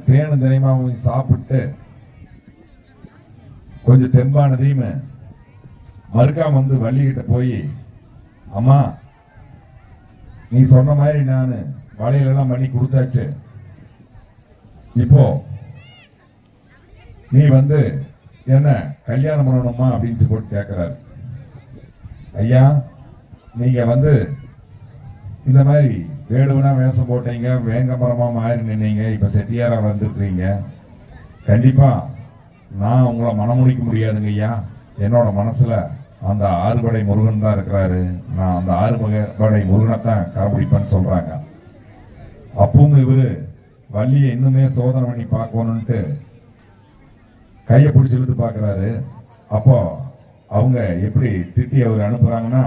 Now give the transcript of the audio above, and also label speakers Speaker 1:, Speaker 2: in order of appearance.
Speaker 1: தேனும் தினைமாவும் சாப்பிட்டு கொஞ்சம் தெம்பானதையும் மறுக்காம வந்து வள்ளிக்கிட்ட போய், அம்மா நீ சொன்ன மாதிரி நான் வளையலெல்லாம் பண்ணி கொடுத்தாச்சு, இப்போ நீ வந்து என்ன கல்யாணம் பண்ணணுமா அப்படின்னு போட்டு கேட்கிறாரு. ஐயா, நீங்க வந்து இந்த மாதிரி வேடுவனா வேஷம் போட்டீங்க, வேங்கமரமா மாறி நின்னீங்க, இப்ப செட்டியாரா வந்துருக்கீங்க, கண்டிப்பா நான் உங்களை மனமுடிக்க முடியாதுங்க ஐயா. என்னோட மனசுல அந்த ஆறுபடை முருகன் தான் இருக்கிறாரு, நான் அந்த ஆறுபடை முருகனை தான் கரம்பிடிப்பேன்னு சொல்றாங்க. அப்பவும் இவரு வள்ளியை இன்னுமே சோதனை பண்ணி பார்க்கணும்ட்டு கையை பிடிச்சி இழுத்து பார்க்குறாரு. அப்போ அவங்க எப்படி திட்டி அவர் அனுப்புறாங்கன்னா,